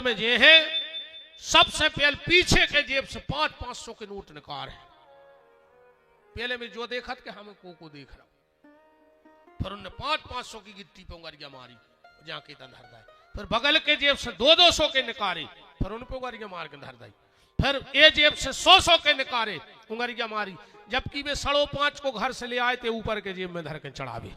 में ये है, सबसे पहले पीछे के जेब से 500 के नोट निकाल है। पहले में जो देखा कि हमें को देख रहा, फिर उन्हें 500 की गिट्टी पे उंगरिया मारी, जाके धर दाई। फिर बगल के जेब से 200 के निकाले, फिर उन पे उंगरिया मार के धर दाई। फिर ये जेब से 100 के निकाले, उंगरिया मारी, जबकि वे 5.5 को घर से ले आए थे, ऊपर के जेब में धर के चढ़ावे।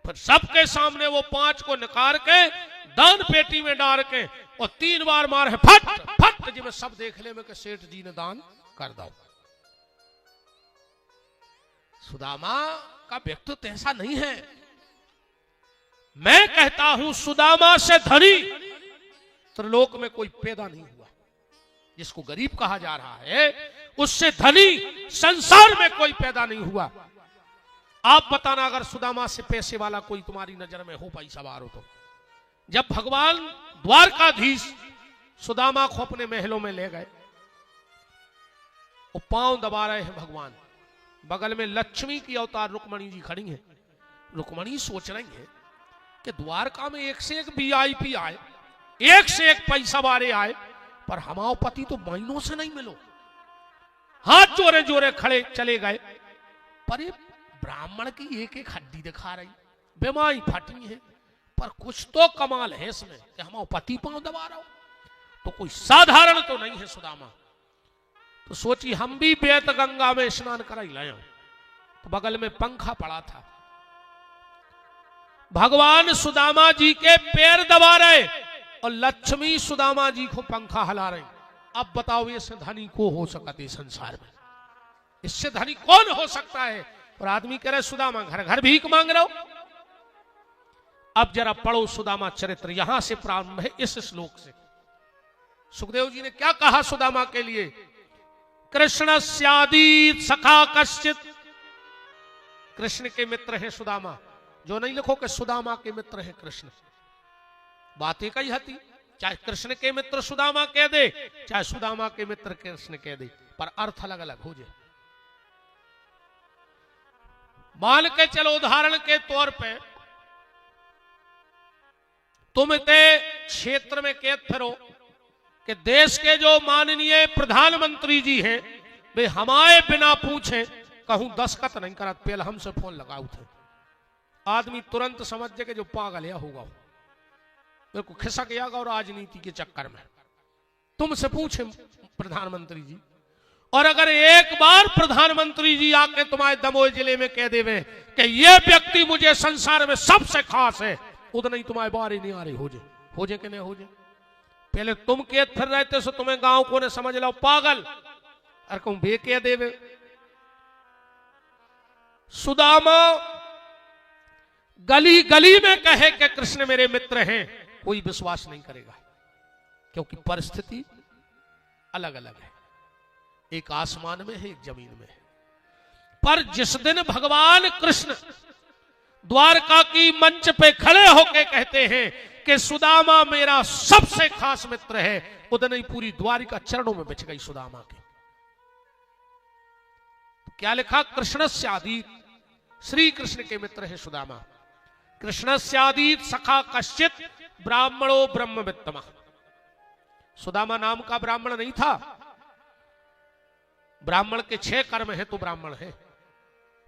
फिर सबके सामने वो 5 को निकाल के दान पेटी में डाल के और 3 बार मार है, फट फट, जिसमें सब देख ले में कि सेठ जी ने दान कर दो। सुदामा का व्यक्तित्व ऐसा नहीं है। मैं कहता हूं सुदामा से धनी त्रिलोक में कोई पैदा नहीं हुआ। जिसको गरीब कहा जा रहा है, उससे धनी संसार में कोई पैदा नहीं हुआ। आप बताना, अगर सुदामा से पैसे वाला कोई तुम्हारी नजर में हो, पैसा वार हो तो। जब भगवान द्वारकाधीश सुदामा को अपने महलों में ले गए, वो पांव दबा रहे हैं भगवान, बगल में लक्ष्मी की अवतार रुक्मणी जी खड़ी हैं। रुक्मणी सोच रही है कि द्वारका में एक से एक VIP आए, एक से एक पैसा वाले आए, पर हमारे पति तो महीनों से नहीं मिलो। हाथ जोरे जोरे खड़े चले गए, पर ये ब्राह्मण की एक एक हड्डी दिखा रही, बीमारी फटी है, पर कुछ तो कमाल है इसमें कि हमारे पति पांव दबा रहा हो, तो कोई साधारण तो नहीं है सुदामा। तो सोची हम भी बेत गंगा में स्नान कराई लाए। तो बगल में पंखा पड़ा था, भगवान सुदामा जी के पैर दबा रहे और लक्ष्मी सुदामा जी को पंखा हिला रहे। अब बताओ, इससे धनी को हो सकते संसार में? इससे धनी कौन हो सकता है? और आदमी कह रहे सुदामा घर घर भीख मांग रहे हो। अब जरा पढ़ो सुदामा चरित्र, यहां से प्रारंभ है इस श्लोक से। सुखदेव जी ने क्या कहा सुदामा के लिए? कृष्ण स्यादीत सखा कश्चित। कृष्ण के मित्र है सुदामा। जो नहीं लिखो कि सुदामा के मित्र है कृष्ण, बातें कही हती। चाहे कृष्ण के मित्र सुदामा कह दे, चाहे सुदामा के मित्र कृष्ण कह दे, पर अर्थ अलग अलग हो जाए। मान के चलो उदाहरण के तौर पे, तुम इतने क्षेत्र में कैद फिरो कि देश के जो माननीय प्रधानमंत्री जी हैं, वे हमारे बिना पूछे कहूं दस्तखत नहीं करा, पहले हमसे फोन लगाओ थे। आदमी तुरंत समझ जाए कि जो पागल या होगा, मेरे को खिसक जाएगा। और राजनीति के चक्कर में तुमसे पूछे प्रधानमंत्री जी, और अगर एक बार प्रधानमंत्री जी आके तुम्हारे दमोह जिले में कह देवे कि ये व्यक्ति मुझे संसार में सबसे खास है, उतना ही तुम्हारे बारे नहीं आ रही हो जाए कि नहीं हो जाए। पहले तुम कैद फिर रहते सो, तुम्हें गांव को ने समझ लो पागल, और कहूं बे कह देवे। सुदामा गली गली में कहे कि कृष्ण मेरे मित्र हैं, कोई विश्वास नहीं करेगा, क्योंकि परिस्थिति अलग अलग है। एक आसमान में है, एक जमीन में है। पर जिस दिन भगवान कृष्ण द्वारका की मंच पे खड़े होकर कहते हैं कि सुदामा मेरा सबसे खास मित्र है, उधर ही पूरी द्वारिका चरणों में बिछ गई सुदामा के। तो क्या लिखा? कृष्णस्यादीत, श्री कृष्ण के मित्र है सुदामा। कृष्णस्यादीत सखा कश्चित ब्राह्मणो ब्रह्मवित्तम। सुदामा नाम का ब्राह्मण नहीं था। ब्राह्मण के 6 कर्म है तो ब्राह्मण है।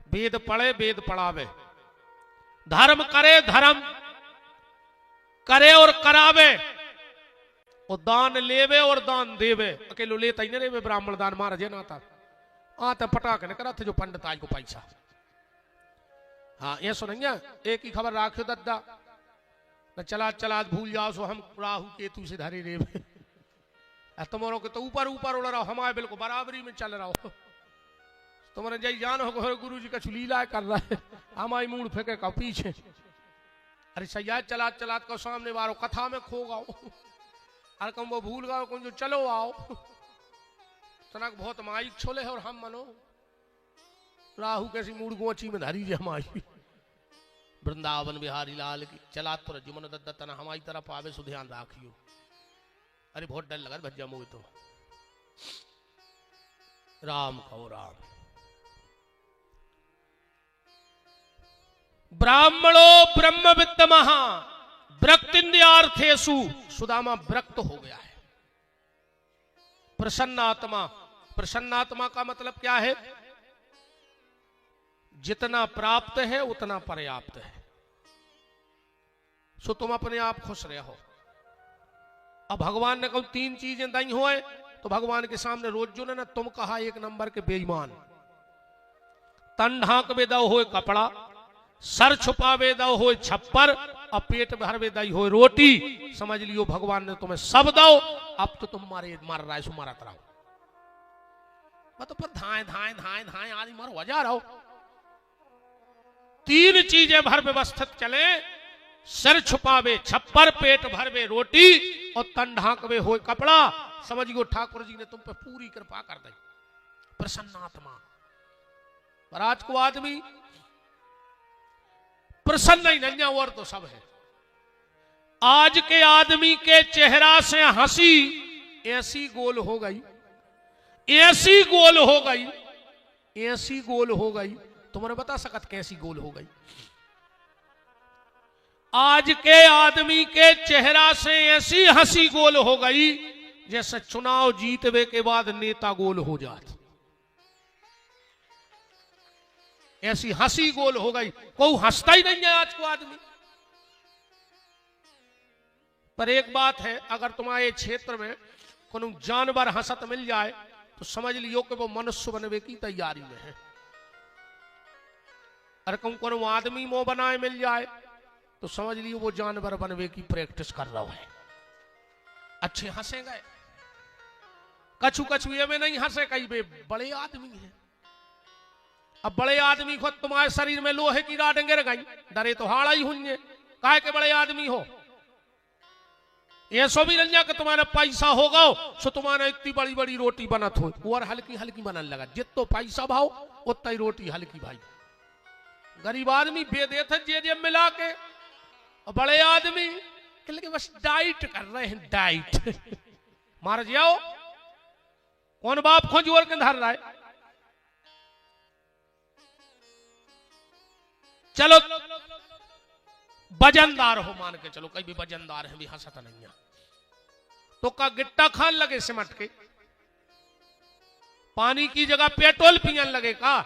वेद पढ़े, वेद पढ़ावे, धर्म करे, धर्म करे और करावे, और दान लेवे और दान देवे। अकेलो लेता ही नहीं रे ब्राह्मण दान, मार जे ना था आते पटाख ने करा थे जो पंडित आज को पैसा। हाँ ये सुनेंगे, एक ही खबर राखो दद्दा न चला चला भूल जाओ सो हम राहु केतु से धरे रेवे। तुम्हारों के तो ऊपर ऊपर उड़ रहा हो, हमारे बिल्कुल बराबरी में चल रहा हो। तुम्हारे जय जान हो गुरु जी का लीला कर रहा है, हमारी मूड फेंके का पीछे। अरे सैया चला चला को सामने वालों कथा में खो गाओ, अरे कम वो भूल गाओ कौन जो चलो आओ तनक बहुत माइक छोले है। और हम मनो राहु कैसी मूड गोची में धरी जे हमारी। वृंदावन बिहारी लाल की चला तो जीवन दत्तना हमारी तरफ आवे सो ध्यान राखियो। अरे बहुत डर लगा भज्जा मोह तो राम कहो राम। ब्राह्मणो ब्रह्मवित्तमः, विरक्तिन्द्रियार्थेषु, सुदामा विरक्त हो गया है। प्रसन्नात्मा, प्रसन्नात्मा का मतलब क्या है? जितना प्राप्त है उतना पर्याप्त है, सो तुम अपने आप खुश रहो। अब भगवान ने कहा 3 चीजें नहीं होए तो भगवान के सामने रोज जो ना तुम कहा 1 नंबर के बेईमान। तन ढांक वे दो हो कपड़ा, सर छुपावे दो हो छप्पर, और पेट भर वे दई हो रोटी। समझ लियो भगवान ने तुम्हें सब दो, अब तो तुम मार रहा है सो मारत रहो। मतलब पर धाए धाए धाए धाए आदि मारो वजा रहो। 3 चीजें भर व्यवस्थित चले, सर छुपावे छप्पर, पेट भरवे रोटी, और तन ढांकवे हो कपड़ा। समझियो ठाकुर जी ने तुम पे पूरी कृपा कर दी। प्रसन्नात्मा। पर आज को आदमी प्रसन्न ही नहीं, और तो सब है। आज के आदमी के चेहरा से हंसी ऐसी गोल हो गई, ऐसी गोल हो गई, ऐसी गोल हो गई, तुम्हारे बता सकत कैसी गोल हो गई? आज के आदमी के चेहरा से ऐसी हंसी गोल हो गई जैसे चुनाव जीतने के बाद नेता गोल हो जाते। ऐसी हंसी गोल हो गई, कोई हंसता ही नहीं है आज को आदमी। पर एक बात है, अगर तुम्हारे क्षेत्र में कोई जानवर हंसत मिल जाए तो समझ लियो कि वो मनुष्य बनने की तैयारी में है। अगर कोई आदमी मुंह बनाए मिल जाए तो समझ लियो वो जानवर बनने की प्रैक्टिस कर रहा है। अच्छे हंसेंगे, कछु कछु ये में नहीं हंसे, कई बे बड़े आदमी हैं। अब बड़े आदमी को तुम्हारे शरीर में लोहे की राड गिर गई, डरे तो हाड़ा ही हुए, काहे के बड़े आदमी हो। ये सो भी रंजा कि तुम्हारा पैसा होगा सो तुम्हारा इतनी बड़ी बड़ी रोटी बनत हो, और हल्की हल्की बनने लगा। जितो पैसा भाव उतना ही रोटी हल्की भाई। गरीब आदमी बेदे थे जे मिला के, और बड़े आदमी के बस डाइट कर रहे हैं, डाइट। मार जाओ, कौन बाप खोज और के धर रहा है। चलो वजनदार हो, मान के चलो, कई भी वजनदार है भी हंसता नहीं है, तो का गिट्टा खान लगे सिमट के, पानी की जगह पेट्रोल पियन लगे का,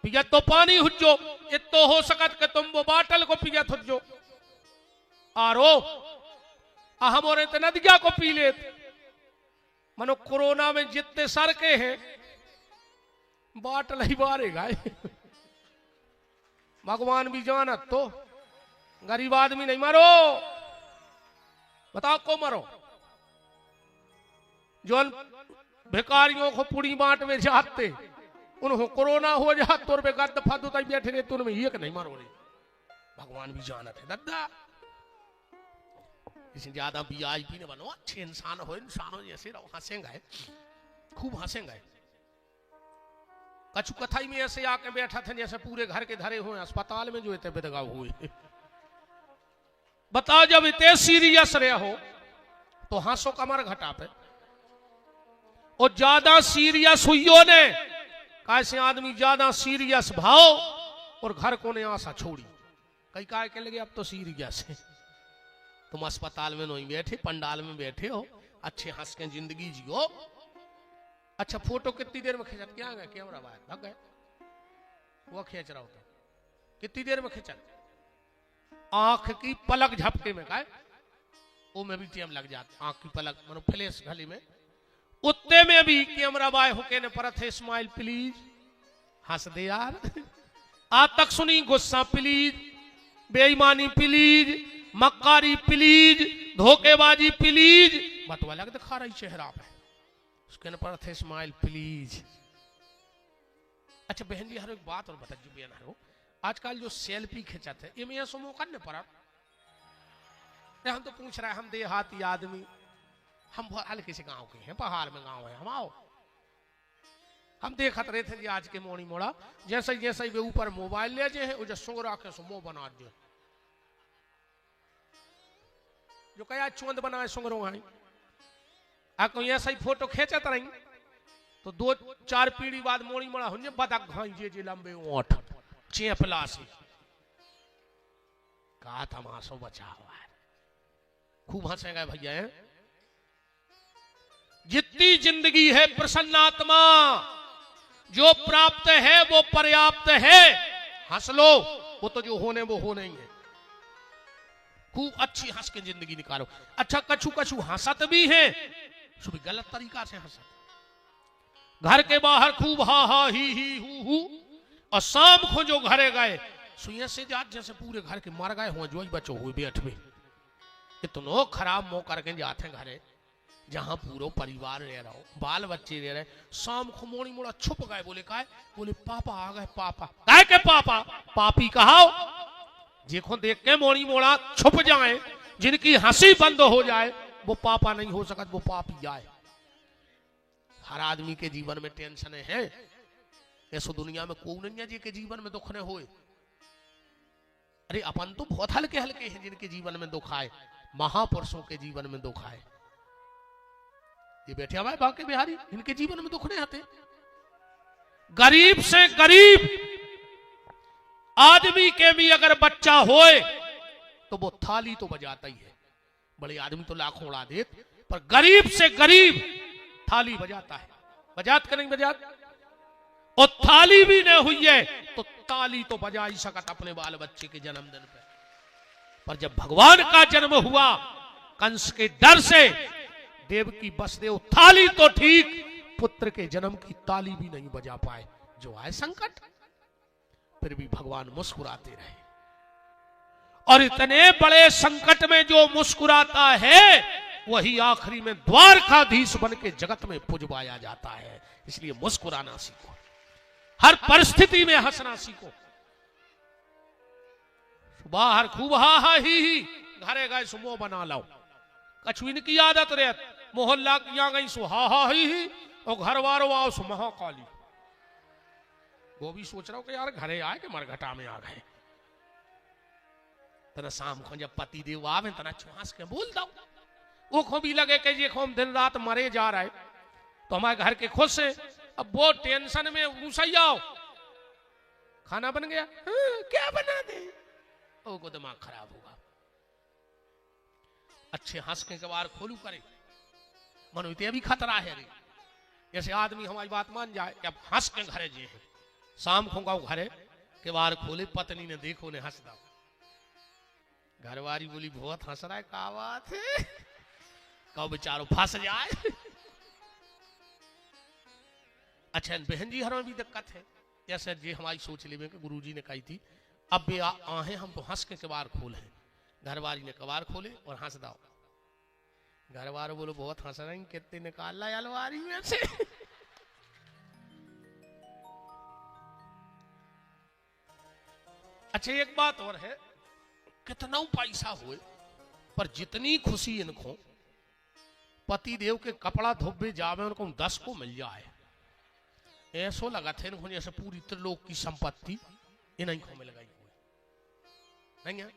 पिया तो पानी हुज्जो, इतो हो सकत के तुम वो बाटल को पिया थुज्जो। आरो हम और नदिया को पी ले। मनो कोरोना में जितने सड़के हैं बाटल ही बारे गाय। भगवान भी जानत तो गरीब आदमी नहीं मारो, बताओ को मारो। जो भिकारियों को पुड़ी बांट में जाते उन्होंने कोरोना हो जात तोर पे गद फादू तक बैठे रहे, तुम एक नहीं मारो रे। भगवान भी जानत है दद्दा। इसे ज्यादा वीआईपी ने बनो, अच्छे इंसान हो, इंसानों जैसे रहो, हंसेंगे, खूब हंसेंगे। कछु कथाई में ऐसे आके बैठा थे जैसे पूरे घर के धरे हुए अस्पताल में जो इतने बेदगाव हुए। बताओ जब इतने सीरियस रहे हो तो हंसो कमर घटा पे, और ज्यादा सीरियस हुई ने कैसे आदमी ज्यादा सीरियस भाव और घर को ने आशा छोड़ी। कई काय के लगे अब तो सीरियस है। तुम अस्पताल में नहीं बैठे, पंडाल में बैठे हो, अच्छे हंस के जिंदगी जियो। अच्छा फोटो कितनी देर में खींचा? क्या गए कैमरा बाहर भाग गए, वो खींच रहा होता कितनी देर में खींचा? आंख की पलक झपके में का वो में भी टाइम लग जाता। आंख की पलक मानो फ्लैश घली में, उतने में भी कैमरा बाय होके ने परत है स्माइल प्लीज, हंस दे यार। आज तक सुनी गुस्सा प्लीज, बेईमानी प्लीज, मक्कारी प्लीज, धोखेबाजी प्लीज, बटवा लग दिखा रही चेहरा पे, उसके न परत है स्माइल प्लीज। अच्छा बहन जी हर एक बात और बता जो बहन हो, आजकल जो सेल्फी खिंचाते ये मैं सो मौका नहीं पड़ा। हम तो पूछ रहा है, हम देहाती आदमी, हम हल्के से गांव के हैं, पहाड़ में गांव है हम। आओ हम देखत रहे थे आज के मोड़ी मोड़ा जैसे जैसे वे ऊपर मोबाइल ले जे है सुंग रखे सो मुंह बना दे, जो कया चोंद बनाए सुंगरों आई आ कोई ऐसा ही फोटो खींचत रही तो 2-4 पीढ़ी बाद मोड़ी मोड़ा हो बदक घाई जे लंबे ओठ चेपला से कहा तमाशो बचा हुआ है। खूब हंसेगा भैया है। जितनी जिंदगी है प्रसन्नात्मा, जो प्राप्त है वो पर्याप्त है, हंस लो, वो तो जो होने वो होने ही है। खूब अच्छी हंस के जिंदगी निकालो। अच्छा कछु कछु हंसत भी है, भी गलत तरीका से हंसत। घर के बाहर खूब हा हा ही हु, और शाम को जो घरे गए सुइया से जात जैसे पूरे घर के मर गए हुए, जो ही बचो हुए बैठ में। इतनो खराब मुंह करके जाते घरे जहां पूरा परिवार रह रहा हो, बाल बच्चे रह रहे, शाम को मोड़ी मोड़ा छुप गए। बोले काय? बोले पापा आ गए। पापा काय के पापा? पापी कहाओ देखो देख के मोड़ी मोड़ा छुप जाए, जिनकी हंसी बंद हो जाए वो पापा नहीं हो सकता, वो पापी जाए। हर आदमी के जीवन में टेंशन है, ऐसो दुनिया में कोई नहीं है जिनके जीवन में दुख न होए। अरे अपन तो बहुत हल्के हल्के हैं जिनके जीवन में दुख आए, महापुरुषों के जीवन में दुख आए। ये बैठे हमारे बांके बिहारी, इनके जीवन में दुख नहीं आते। गरीब से गरीब आदमी के भी अगर बच्चा होए तो वो थाली तो बजाता ही है। बड़े आदमी तो लाखों उड़ा देत, पर गरीब से गरीब थाली बजाता है। बजात का नहीं बजात? और थाली भी नहीं हुई है तो ताली तो बजा ही सकत अपने बाल बच्चे के जन्मदिन पे। पर जब भगवान का जन्म हुआ कंस के डर से, देव की वसुदेव थाली तो ठीक, पुत्र के जन्म की ताली भी नहीं बजा पाए। जो आए संकट, फिर भी भगवान मुस्कुराते रहे। और इतने बड़े संकट में जो मुस्कुराता है वही आखिरी में द्वारकाधीश बन के जगत में पुजवाया जाता है। इसलिए मुस्कुराना सीखो, हर परिस्थिति में हंसना सीखो। बाहर खूब हा हा ही घरे गए सुमो बना लो, कछुइन की आदत रहे, मोहल्ला किया गई सो हा हा ही, और घर वालों आओ सो महाकाली। वो भी सोच रहा हूं कि यार घरे आए के मरघटा में आ गए। तना शाम को जब पति देव आवे तना छुआस के बोल दो, वो को भी लगे कि ये खोम दिन रात मरे जा रहा है तो हमारे घर के खुश है। अब वो टेंशन में घुसैया खाना बन गया, क्या बना दे, वो को दिमाग खराब होगा। अच्छे हंस के कबार खोलू करे, मनो इतने भी खतरा है रे। जैसे आदमी हमारी बात मान जाए कि अब हंस के घरे जे है, शाम को गाँव घरे के बार खोले, पत्नी ने देखो ने हंस दा, घरवारी बोली बहुत हंस रहा है, क्या बात है, कहो बेचारो फंस जाए। अच्छा बहन जी हर में भी दिक्कत है, जैसे जी हमारी सोच ले कि गुरुजी ने कही थी, अब बे आहे हम तो हंस के कबार खोले, घरवारी ने कबार खोले और हंस दाओ। घरवार बोलो बहुत हंस रहे, कितने निकाल ला अलमारी में से। अच्छा एक बात और है, कितना पैसा हुए पर जितनी खुशी इनको पति देव के कपड़ा धोबे जावे उनको 10 को मिल जाए, ऐसो लगा थे इनको जैसे पूरी त्रिलोक की संपत्ति इन्हीं को मिल गई नहीं है।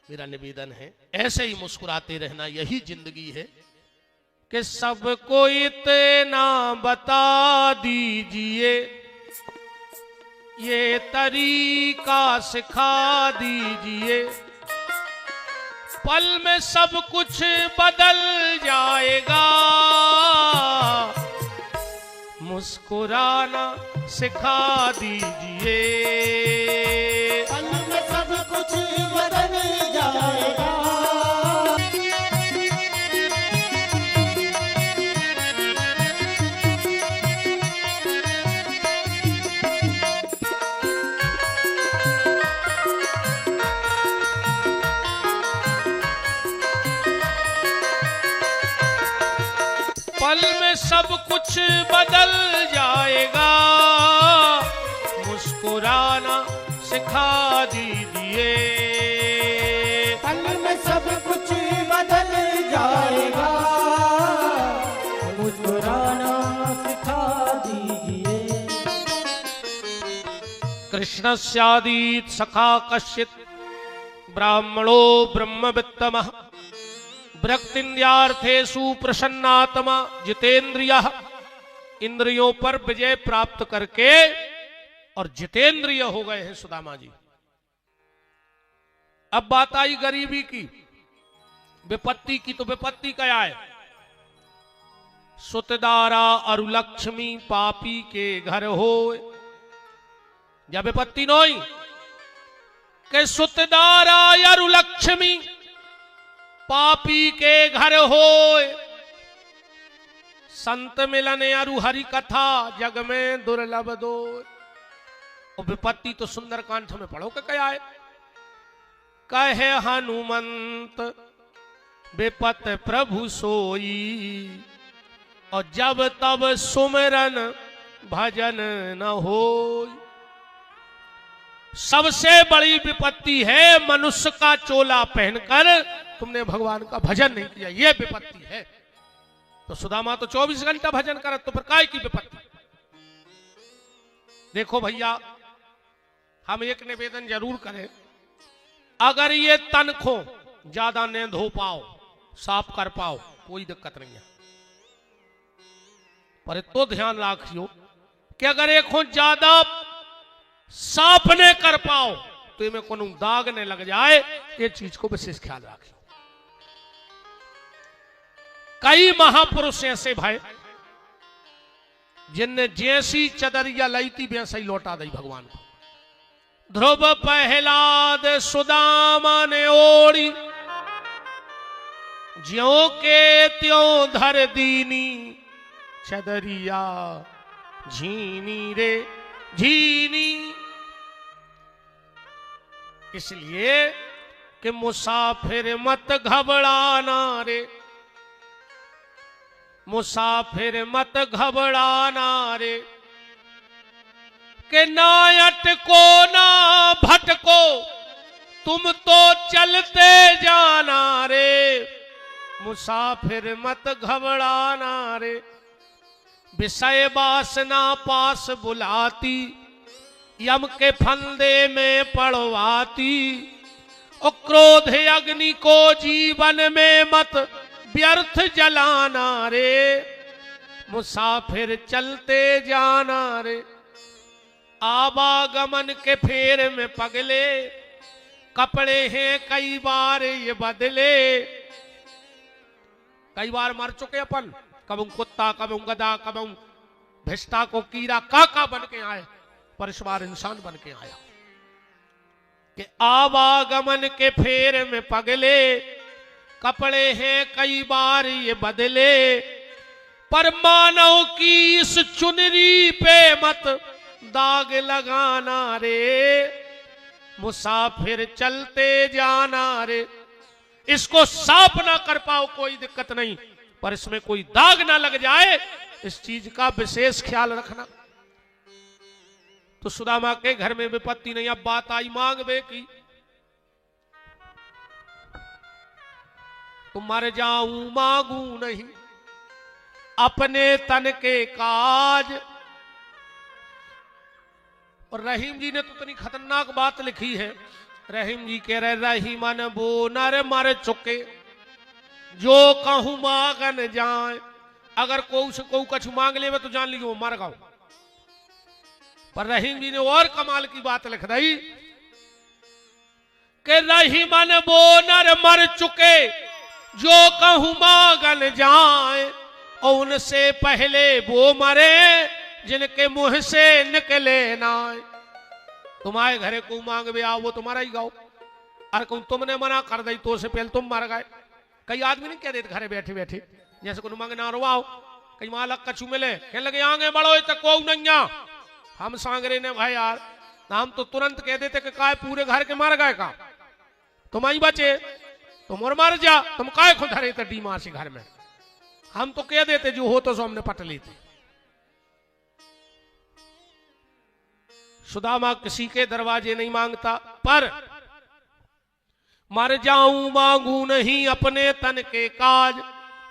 मेरा निवेदन है ऐसे ही मुस्कुराते रहना, यही जिंदगी है कि सबको इतना बता दीजिए, ये तरीका सिखा दीजिए, पल में सब कुछ बदल जाएगा, मुस्कुराना सिखा दीजिए, पल में सब कुछ बदल जाएगा। पल में सब कुछ बदल जाएगा, मुस्कुराना सिखा दीजिए, पल में सब कुछ बदल जाएगा, मुस्कुराना सिखा दीजिए। कृष्णस्यादीत सखा कश्चित् ब्राह्मणो ब्रह्मवित्तमः, भक्तिन्द्रियार्थेषु प्रसन्नात्मा जितेंद्रियः, इंद्रियों पर विजय प्राप्त करके और जितेंद्रिय हो गए हैं सुदामा जी। अब बात आई गरीबी की। विपत्ति की तो विपत्ति क्या है? सुतदारा अरु लक्ष्मी पापी के घर हो, या विपत्ति नोई के सुतदारा अरु लक्ष्मी पापी के घर हो, संत मिलन अरु हरि कथा जग में दुर्लभ दो। और विपत्ति तो सुंदरकांड में पढ़ो क्या है? कहे हनुमंत विपत प्रभु सोई, और जब तब सुमिरन भजन न हो। सबसे बड़ी विपत्ति है मनुष्य का चोला पहनकर तुमने भगवान का भजन नहीं किया, यह विपत्ति है। तो सुदामा तो 24 घंटा भजन कर, तो फिर काय की विपत्ति? देखो भैया, हम एक निवेदन जरूर करें, अगर ये तन को ज्यादा न धो पाओ, साफ कर पाओ, कोई दिक्कत नहीं है। पर तो ध्यान रखियो कि अगर एक ज्यादा साफ न कर पाओ तो इनमें कोनो दाग न लग जाए, ये चीज को विशेष ख्याल रखियो। कई महापुरुष ऐसे भाई जिनने जैसी चदरिया लाई थी वैसा ही लौटा दी भगवान को। ध्रुव पहलाद सुदामा ने ओढ़ी, ज्यों के त्यों धर दीनी चदरिया झीनी रे झीनी। इसलिए कि मुसाफिर मत घबराना रे, मुसाफिर मत घबराना रे, कि ना अटको ना भटको तुम तो चलते जाना रे, मुसाफिर मत घबराना रे। विषय वासना पास बुलाती, यम के फंदे में पड़वाती, और क्रोध अग्नि को जीवन में मत व्यर्थ जलाना रे, मुसाफिर चलते जाना रे। आवागमन के फेर में पगले, कपड़े हैं कई बार ये बदले। कई बार मर चुके अपन, कब कुत्ता, कब गधा, कब भिष्टा को कीड़ा, का बन के आए, पर इस बार इंसान बन के आया। कि आवागमन के फेर में पगले, कपड़े हैं कई बार ये बदले, पर मानव की इस चुनरी पे मत दाग लगाना रे, मुसाफिर चलते जाना रे। इसको साफ ना कर पाओ कोई दिक्कत नहीं, पर इसमें कोई दाग ना लग जाए, इस चीज का विशेष ख्याल रखना। तो सुदामा के घर में विपत्ति नहीं। अब बात आई मांगवे की, तुम मर जाऊं मांगू नहीं अपने तन के काज। और रहीम जी ने तो इतनी खतरनाक बात लिखी है। रहीम जी कह रहे, रहीमन वो नर मर चुके जो कहूं मांगन जाए। अगर को कछु मांग ले तो जान लियो मर गओ। पर रहीम जी ने और कमाल की बात लिख दी कि रहीमन वो नर मर चुके जो कहूं मांगन जाए, और उनसे पहले वो मरे जिनके मुंह से निकले ना। तुम्हारे घरे को मांगवे आओ वो तुम्हारा ही गाओ, और कहूं तुमने मना कर दी तो से पहले तुम मर गए। कई आदमी नहीं कह देते घरे बैठे बैठे, जैसे को मांगना रुआओ, कई मालक कछु मिले कह लगे आगे बढ़ो तो को नहीं। हम सांगरे ने भाई यार, हम तो तुरंत कह देते कि काय पूरे घर के मर गए का, तुम ही बचे, तुम और मर जा, तुम काय खुद हरे डी मासी घर में। हम तो कह देते जो हो तो सो हमने पट लेते। सुदामा किसी के दरवाजे नहीं मांगता, पर मर जाऊं मांगू नहीं अपने तन के काज,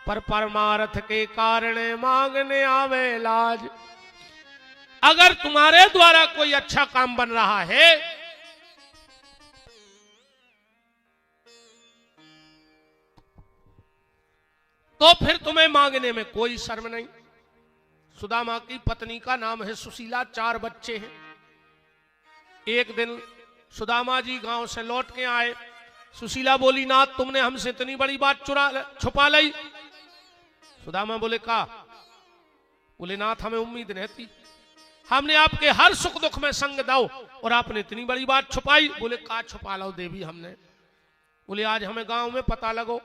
पर परमार्थ के कारण मांगने आवे लाज। अगर तुम्हारे द्वारा कोई अच्छा काम बन रहा है तो फिर तुम्हें मांगने में कोई शर्म नहीं। सुदामा की पत्नी का नाम है सुशीला, 4 बच्चे हैं। एक दिन सुदामा जी गांव से लौट के आए, सुशीला बोली नाथ तुमने हमसे इतनी बड़ी बात छुपा ली। सुदामा बोले का? बोले नाथ हमें उम्मीद नहीं थी, हमने आपके हर सुख दुख में संग दो और आपने इतनी बड़ी बात छुपाई। बोले का छुपा लो देवी हमने? बोले आज हमें गांव में पता लगो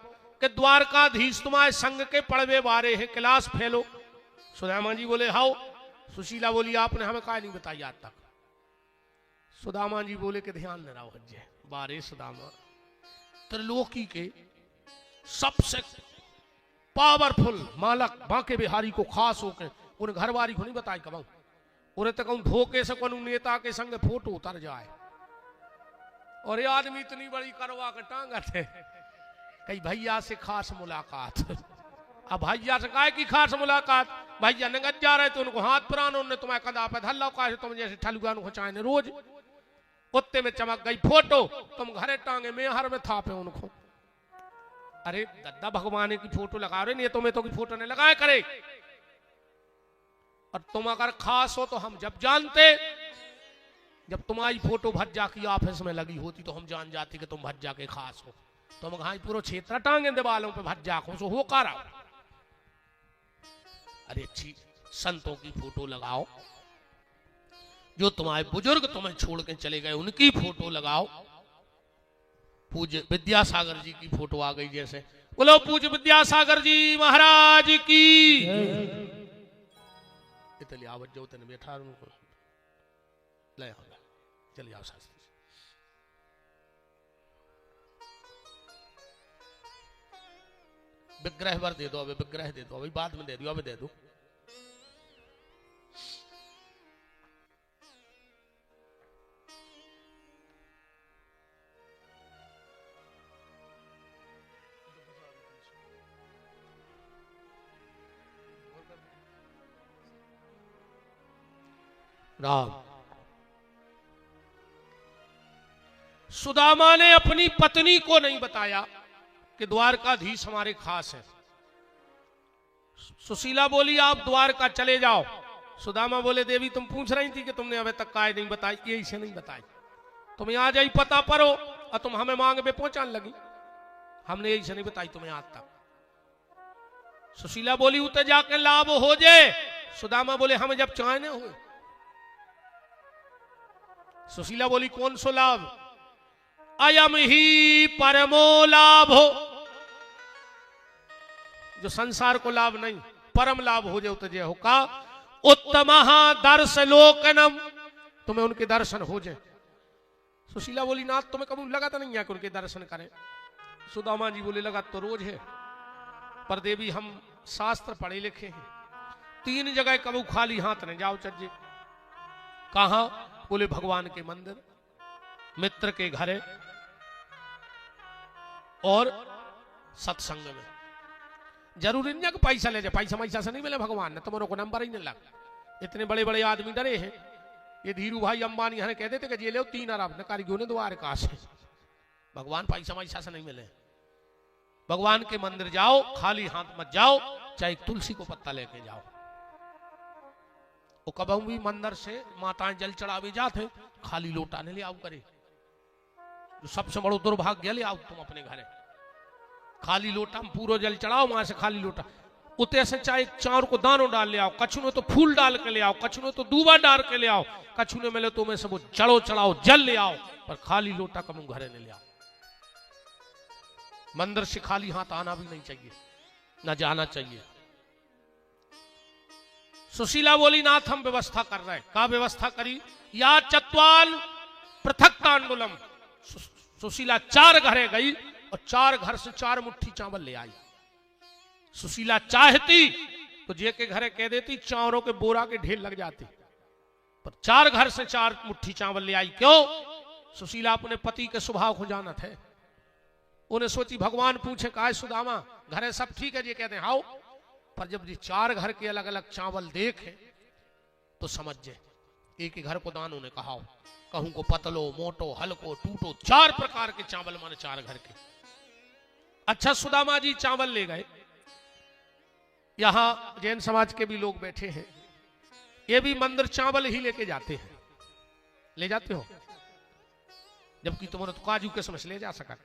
कि द्वारकाधीश तुम्हारे संग के पड़वे बारे हैं, क्लास फैलो। सुदामा जी बोले हाउ। सुशीला बोली आपने हमें का नहीं बताई आज तक। सुदामा जी बोले कि ध्यान न रहो हज्जे बारे सुदामा त्रिलोकी के सबसे पावरफुल मालक बांके बिहारी को खास होकर उन घरवारी को नहीं बताई कबाऊ, उन्हें तक धोखे से कोई नेता के संग फोटो उतर जाए और ये आदमी इतनी बड़ी करवा के टांगत है कई भैया से खास मुलाकात। अब भैया से काय की खास मुलाकात? भैया नगद जा रहे थे उनको हाथ पुराना, उन्होंने तुम्हें कदा पे धल्ला का तुम जैसे ठलुगान को चाहे रोज उत्ते में चमक गई फोटो, तुम घरे टांगे में हर में था पे उनको। अरे दद्दा भगवान की फोटो लगा रहे नहीं तुम्हें तो की फोटो नहीं लगाए करे, और तुम अगर खास हो तो हम जब जानते, जब तुम्हारी फोटो भज्जा की ऑफिस में लगी होती तो हम जान जाते कि तुम भज्जा के खास हो। तुम कहा पूरा क्षेत्र टांगे दीवालों पे भज्जा को सो हो कर आओ। अरे अच्छी संतों की फोटो लगाओ, जो तुम्हारे बुजुर्ग तुम्हें छोड़ के चले गए उनकी फोटो लगाओ। पूज्य विद्यासागर जी की फोटो आ गई जैसे, बोलो पूज्य विद्यासागर जी महाराज की। इतनी आवत जो तेने बैठा उनको ले आओ, चलिए आओ शास्त्री। विग्रह भर दे दो, अभी विग्रह दे दो, अभी बाद में दे दो, अभी दे दो। राम सुदामा ने अपनी पत्नी को नहीं बताया कि द्वारकाधीश हमारे खास है। सुशीला बोली आप द्वारका चले जाओ। सुदामा बोले देवी तुम पूछ रही थी कि तुमने अभी तक काय नहीं बताई, ये इसे नहीं बताई, तुम यहाँ जाई पता परो और तुम हमें मांग पे पहुंचाने लगी, हमने यही से नहीं बताई तुम्हें आज तक। सुशीला बोली उतर जाके लाभ हो जाए। सुदामा बोले हमें जब चाहने हो। सुशीला बोली कौन सो लाभ? अयम ही परमो लाभ हो, जो संसार को लाभ नहीं परम लाभ हो जाए तुझे हो का उत्तम दर्शलोकनम, तुम्हें उनके दर्शन हो जाए। सुशीला बोली नाथ तुम्हें कभी लगा तो नहीं है कि उनके दर्शन करें? सुदामा जी बोले लगा तो रोज है, पर देवी हम शास्त्र पढ़े लिखे हैं, 3 जगह कबू खाली हाथ नहीं जाओ चज्जे। कहा? बोले भगवान के मंदिर, मित्र के घरे और सत्संग में। जरूरी नहीं है कि पैसा ले जाए, पैसा पैसा से नहीं मिले भगवान ने, तुम्हारे को नंबर ही नहीं लगा। इतने बड़े बड़े आदमी डरे हैं, ये धीरू भाई अंबानी हमें कहते थे कि ये ले 3 अरब नकारी क्यों ने द्वारका से। भगवान पैसा पैसा से नहीं मिले। भगवान के मंदिर जाओ, खाली हाथ मत जाओ, चाहे तुलसी को पत्ता लेके जाओ। वो कब भी मंदिर से माताएं जल चढ़ावे जाते, खाली लोटा ने ले आओ करे। जो सबसे बड़ो दुर्भाग्य ले आओ तुम अपने घरे, खाली लोटा में पूरा जल चढ़ाओ, वहां से खाली लोटा। उते से चाहे चार को दानों डाल ले आओ, कछुने तो फूल डाल के ले आओ, कछुने तो दूबा डाल के ले आओ, कछुने मिले तो में से वो जड़ो चढ़ाओ जल ले आओ, पर खाली लोटा कम घरे ने ले आओ। मंदिर से खाली हाथ आना भी नहीं चाहिए, ना जाना चाहिए। सुशीला बोली नाथ हम व्यवस्था कर रहे हैं। का व्यवस्था करी? या चत्वाल पृथक तांडुलम। सुशीला 4 घरे गई और 4 घर से 4 मुट्ठी चावल ले आई। सुशीला चाहती तो जे के घरे कह देती चावलों के बोरा के ढेर लग जाती, पर 4 घर से 4 मुट्ठी चावल ले आई। क्यों? सुशीला अपने पति के स्वभाव को जानत है। उन्हें सोची भगवान पूछे का सुदामा घरे सब ठीक है? जी कहते हैं हाउ। पर जब ये 4 घर के अलग अलग चावल देखे तो समझ जाए एक ही घर को दान उन्हें कहा, कहूं को पतलो मोटो हल्को टूटो, 4 प्रकार के चावल माने 4 घर के। अच्छा सुदामा जी चावल ले गए। यहां जैन समाज के भी लोग बैठे हैं, ये भी मंदिर चावल ही लेके जाते हैं। ले जाते हो? जबकि तुम्हारे तो काजू किशमिश ले जा सका।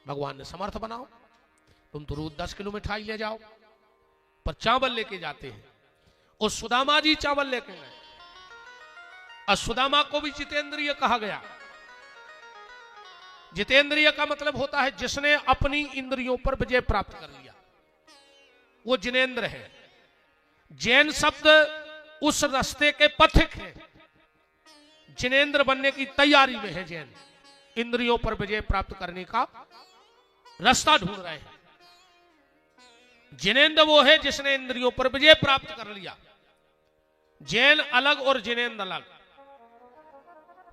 भगवान ने समर्थ बनाओ, तुम तो रोज 10 किलो मिठाई ले जाओ, पर चावल लेके जाते हैं। और सुदामा जी चावल लेके गए, और सुदामा को भी जितेंद्रिय कहा गया। जितेंद्रिय का मतलब होता है जिसने अपनी इंद्रियों पर विजय प्राप्त कर लिया, वो जिनेंद्र है। जैन शब्द उस रास्ते के पथिक है, जिनेंद्र बनने की तैयारी में है। जैन इंद्रियों पर विजय प्राप्त करने का रास्ता ढूंढ रहे हैं। जिनेंद्र वो है जिसने इंद्रियों पर विजय प्राप्त कर लिया। जैन अलग और जिनेंद्र अलग।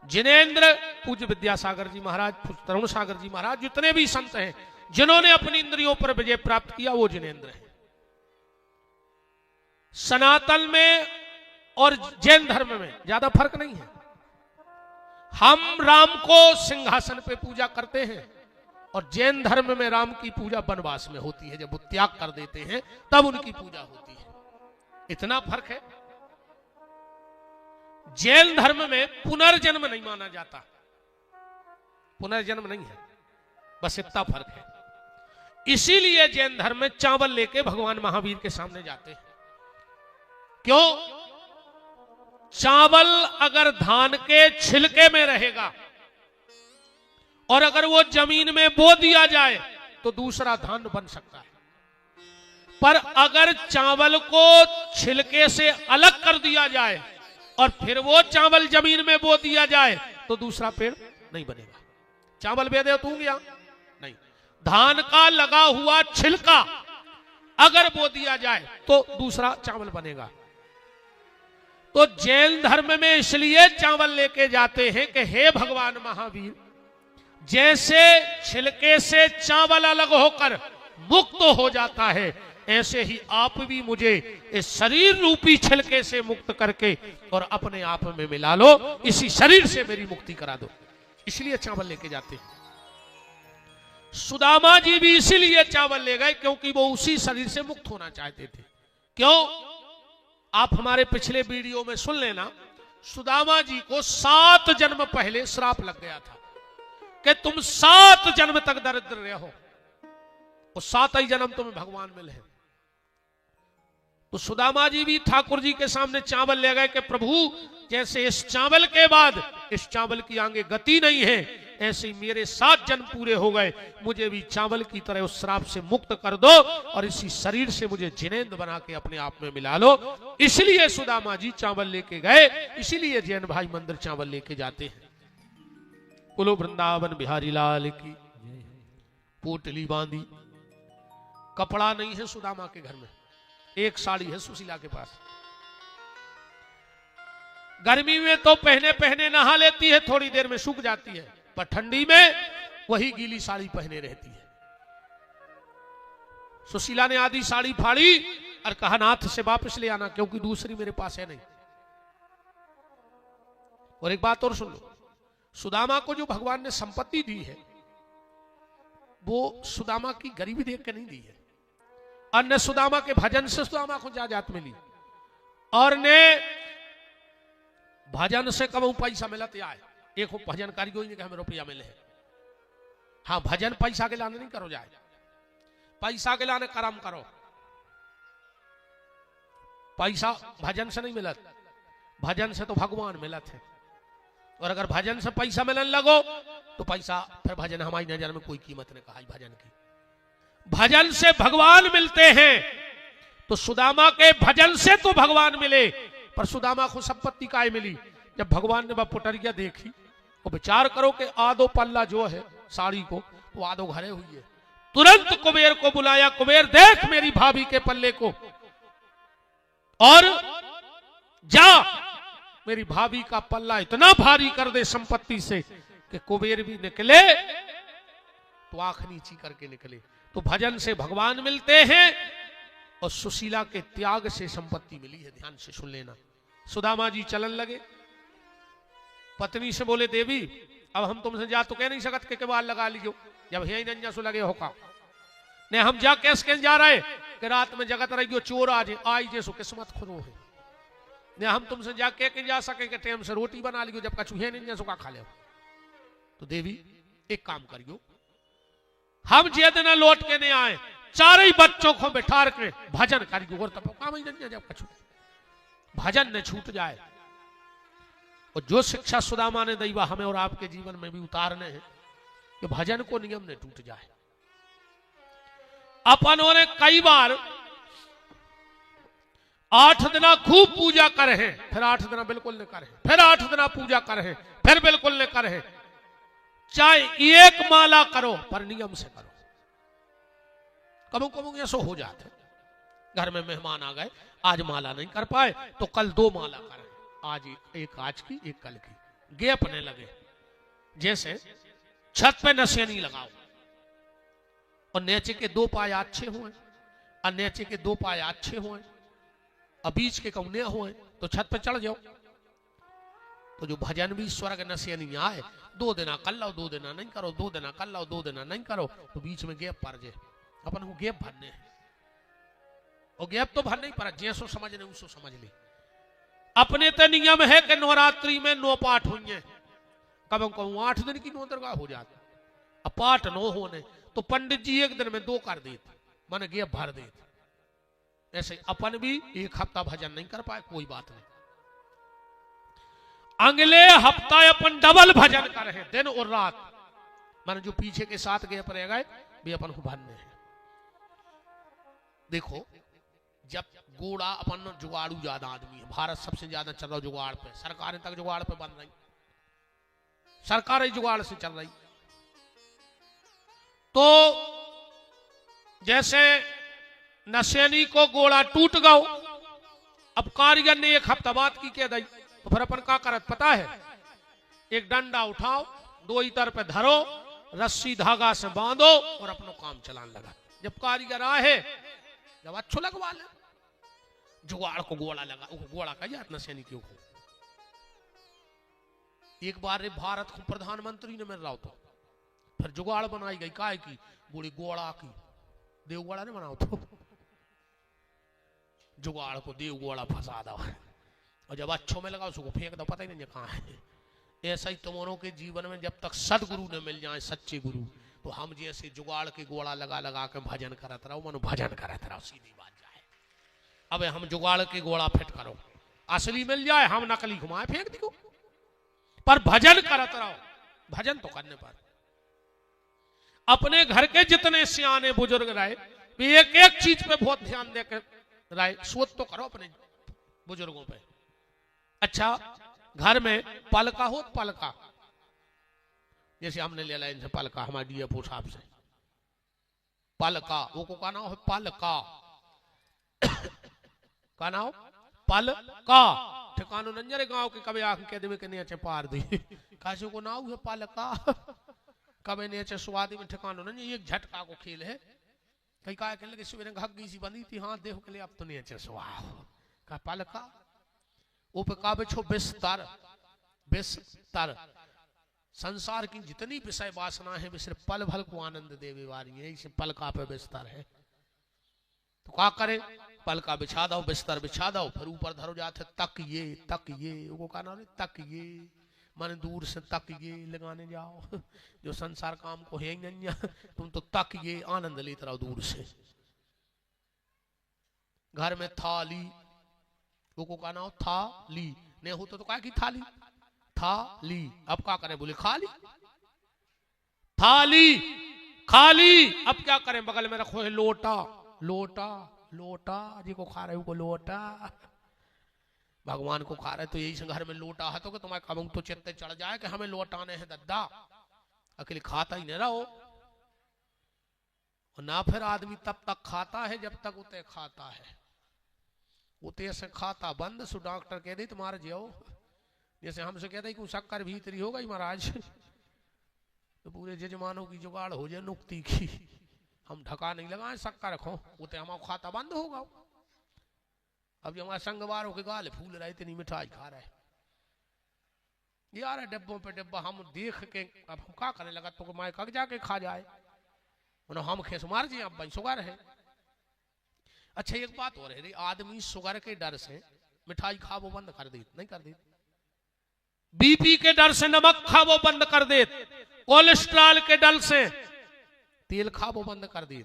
जिनेंद्र पूज्य विद्यासागर जी महाराज, तरुण सागर जी महाराज, जितने भी संत हैं जिन्होंने अपनी इंद्रियों पर विजय प्राप्त किया, वो जिनेंद्र है। सनातन में और जैन धर्म में ज्यादा फर्क नहीं है। हम राम को सिंहासन पे पूजा करते हैं, और जैन धर्म में राम की पूजा वनवास में होती है। जब वो त्याग कर देते हैं तब उनकी पूजा होती है। इतना फर्क है। जैन धर्म में पुनर्जन्म नहीं माना जाता, पुनर्जन्म नहीं है, बस इतना फर्क है। इसीलिए जैन धर्म में चावल लेके भगवान महावीर के सामने जाते हैं। क्यों? चावल अगर धान के छिलके में रहेगा और अगर वो जमीन में बो दिया जाए तो दूसरा धान बन सकता है, पर अगर चावल को छिलके से अलग कर दिया जाए और फिर वो चावल जमीन में बो दिया जाए तो दूसरा पेड़ नहीं बनेगा। चावल बेदे तू गया नहीं, धान का लगा हुआ छिलका अगर बो दिया जाए तो दूसरा चावल बनेगा। तो जैन धर्म में इसलिए चावल लेके जाते हैं कि हे भगवान महावीर, जैसे छिलके से चावल अलग होकर मुक्त हो जाता है, ऐसे ही आप भी मुझे इस शरीर रूपी छिलके से मुक्त करके और अपने आप में मिला लो, इसी शरीर से मेरी मुक्ति करा दो। इसलिए चावल लेके जाते हैं। सुदामा जी भी इसीलिए चावल ले गए क्योंकि वो उसी शरीर से मुक्त होना चाहते थे। क्यों? आप हमारे पिछले वीडियो में सुन लेना, सुदामा जी को 7 जन्म पहले श्राप लग गया था कि तुम 7 जन्म तक दरिद्र रहो, और 7 ही जन्म तुम्हें भगवान मिले हैं। तो सुदामा जी भी ठाकुर जी के सामने चावल ले गए कि प्रभु, जैसे इस चावल के बाद इस चावल की आगे गति नहीं है, ऐसे ही मेरे 7 जन्म पूरे हो गए, मुझे भी चावल की तरह उस श्राप से मुक्त कर दो और इसी शरीर से मुझे जिनेंद्र बना के अपने आप में मिला लो। इसलिए सुदामा जी चावल लेके गए। इसीलिए जैन भाई मंदिर चावल लेके जाते हैं। बोलो वृंदावन बिहारी लाल की। पोटली बांधी, कपड़ा नहीं है सुदामा के घर में, एक साड़ी है सुशीला के पास। गर्मी में तो पहने पहने नहा लेती है, थोड़ी देर में सूख जाती है, पर ठंडी में वही गीली साड़ी पहने रहती है। सुशीला ने आधी साड़ी फाड़ी और कहा नाथ से वापस ले आना, क्योंकि दूसरी मेरे पास है नहीं। और एक बात और सुन लो, सुदामा को जो भगवान ने संपत्ति दी है वो सुदामा की गरीबी देख के नहीं दी है, और न सुदामा के भजन से सुदामा को जायदाद मिली, और ने भजन से कम पैसा मिला तो आए। एक भजन कारीगर ने कहा हमें रुपया मिले है। हाँ, भजन पैसा के लाने नहीं करो जाए, पैसा के लाने कर्म करो। पैसा भजन से नहीं मिलत, भजन से तो भगवान मिलत है। और अगर भजन से पैसा मिलने लगो तो पैसा फिर भजन हमारी नजर में कोई कीमत नहीं कहा भजन की। भजन से भगवान मिलते हैं, तो सुदामा के भजन से तो भगवान मिले, पर सुदामा को संपत्ति काय मिली? जब भगवान ने वह पुटरिया देखी तो विचार करो कि आधो पल्ला जो है साड़ी को वो आधो घरे हुई है। तुरंत कुबेर को बुलाया, कुबेर देख मेरी भाभी के पल्ले को और जा मेरी भाभी का पल्ला इतना भारी कर दे संपत्ति से कि कुबेर भी निकले तो आंख नीची करके निकले। तो भजन से भगवान मिलते हैं और सुशीला के त्याग से संपत्ति मिली है। ध्यान से सुन लेना। सुदामा जी चलन लगे, पत्नी से बोले देवी अब हम तुमसे जा तो कह नहीं सकते के बाल लगा लीजिए, जब यही नंजा सु लगे होका ने हम जा कैस के जा रहे कि रात में जगत रही चोर आई जैसो किस्मत खुद है ने हम तुमसे जा के जा सके कि टाइम से रोटी बना लियो, जब कछु है नहीं सुखा खा ले। तो देवी एक काम करियो, हम जे दिन लौट के नहीं आए, चार ही बच्चों को बिठा के भजन करी और तब काम ही नहीं जब कछु भजन ने छूट जाए। और जो शिक्षा सुदामा ने दी हमें और आपके जीवन में भी उतारने हैं कि भजन को नियम ने टूट जाए। अपनों ने कई बार 8 दिन खूब पूजा करे हैं, फिर 8 दिन बिल्कुल नहीं करे, फिर 8 दिन पूजा करे, फिर बिल्कुल नहीं करे। चाहे एक माला करो पर नियम से करो। कबू कबू ऐसा हो जाते, घर में मेहमान आ गए, आज माला नहीं कर पाए तो कल 2 माला करें, आज एक आज की एक कल की, गैप नहीं लगे। जैसे छत पे नशेनी लगाओ और नीचे के 2 पाए अच्छे हुए और नीचे के 2 पाए अच्छे हुए और बीच के कौने हुए तो छत पे चढ़ जाओ। तो जो भजन भी स्वर्ग नशेनी आए, 2 दिन कर लो, 2 दिन नहीं करो, 2 दिन कर लो, 2 दिन नहीं करो, तो बीच में गैप पड़ जाए। अपन को गैप भरने हैं और गैप तो भरने ही पड़ा, जैसो समझने उसो समझ ली। अपने तो नियम है कि नवरात्रि में 9 पाठ हुई है, कब कहूं 8 दिन की 9 दरगाह हो जाती, अब पाठ 9 होने तो पंडित जी 1 दिन में 2 कर देते, मन गैप भर देते। ऐसे अपन भी 1 हफ्ता भजन नहीं कर पाए, कोई बात नहीं, अगले हफ्ता अपन डबल भजन कर रहे, दिन और रात। मान जो पीछे के 7 गैप रह गए भी अपन को भरने हैं। देखो जब गोड़ा अपन जुगाड़ू ज्यादा आदमी है, भारत सबसे ज्यादा चल रहा जुगाड़ पे, सरकारें तक जुगाड़ पे बन रही, सरकारें जुगाड़ से चल रही। तो जैसे नशेनी को गोड़ा टूट गओ, अब कारीगर ने 1 हफ्ता बाद की कह दी, तो फिर अपन क्या करत पता है, एक डंडा उठाओ, 2 इतर पे धरो, रस्सी धागा से बांधो और अपनो काम चलाने लगा। जब कारीगर आए जब अच्छो लगवा ले, जुगाड़ को गोड़ा लगा, गोड़ा का याद नशेनी क्यों को। एक बार भारत को प्रधानमंत्री ने मिल रहा तो फिर जुगाड़ बनाई गई, काय की बोली गोड़ा की, देव गोड़ा ने बनाओ तो जुगाड़ को देव गोड़ा फंसा दो और जब अच्छों में लगा उसको फेंक दो, पता ही नहीं कहां है। ऐसा ही तुम्हारों के जीवन में जब तक सदगुरु न मिल जाए, सच्चे गुरु, तो हम जैसे जुगाड़ के गोड़ा लगा लगा के भजन करत रहो, मनो भजन करत रहो, सीधी बात जाए। अब हम जुगाड़ के गोड़ा फिट करो, असली मिल जाए हम नकली घुमाए फेंक दियो, पर भजन करत रहो। भजन तो करने पर अपने घर के जितने सियाने बुजुर्ग रहे, एक एक चीज पे बहुत ध्यान देकर रहे, सोच तो करो अपने बुजुर्गों पे। अच्छा घर में पलका हो, पलका जैसे हमने ले लिया इनसे पलका, हमारे डीएफओ साहब से पलका, वो को कहना हो पलका, कहना हो पलका, ठिकानो नंजरे गांव के कभी आंख के देवे के नीचे पार दी, काशी को नाव है पलका, कभी नीचे स्वादी में ठिकानो नहीं, ये झटका को खेल है। कई कहा कहने लगे सवेरे घग्गी सी बंदी थी, हाँ देख के लिए अब तो नीचे सुहा, कहा पलका, वो पे का बिछो बिस्तर, बिस्तर। संसार की जितनी विषय वासना है वे सिर्फ पल भल को आनंद देवे वाली है, इसे पलका पे बिस्तर है। तो क्या करे, पलका बिछा दो, बिस्तर बिछा दो, फिर ऊपर धरो जाते तकिए, तकिए वो कहना तकिए, माने दूर से तकिए लगाने जाओ, जो संसार काम को है नहीं, तुम तो तकिए आनंद लेते रहो दूर से। घर में थाली, वो को कहना हो थाली, नहीं हो तो क्या की थाली, थाली, अब क्या करें, बोले खाली, थाली खाली, अब क्या करें, बगल में रखो है लोटा, लोटा लोटा, जी को खा रहे हो को लोटा, भगवान को खा रहे तो यही से घर में लोटा है, तो तुम्हारे कब तो चित्ते चढ़ जाए कि हमें लौटाने हैं दद्दा, अकेले खाता ही नहीं रहो। और ना फिर आदमी तब तक खाता है जब तक उते खाता है, उते से खाता बंद, सो डॉक्टर कह दे तुम्हारे जियो, जैसे हमसे कहते हैं कि शक्कर भीतरी हो गई महाराज, तो पूरे जजमानों की जुगाड़ हो जाए नुक्ति की, हम ढका नहीं लगाए शक्कर रखो, उते हमारा खाता बंद होगा। अब जो हमारे संगवारों के गाल फूल रहे, इतनी मिठाई खा रहे यार, डब्बों पे डब्बा, हम देख के अब हम क्या करने लगा, तो माए कग जाके खा जाए, हम खेस मार जाए, अब भाई शुगर है। अच्छा एक बात हो रही, आदमी शुगर के डर से मिठाई खा वो बंद कर दे, नहीं कर दे, बीपी के डर से नमक खा वो बंद कर दे, कोलेस्ट्रॉल के डर से तेल खाबो बंद कर दिए,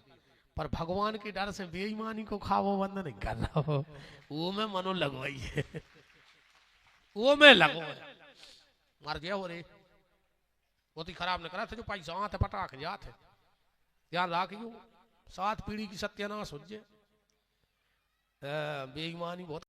पर भगवान के डर से बेईमानी को खाबो बंद नहीं कर रहा हो। वो में मनो लगवाई है, वो में लगो मर गया हो रे। वो तो खराब न करा थे जो पैसा आते पटाख जाते ध्यान रखियो, 7 पीढ़ी की सत्यानाश हो जाए। बेईमानी बहुत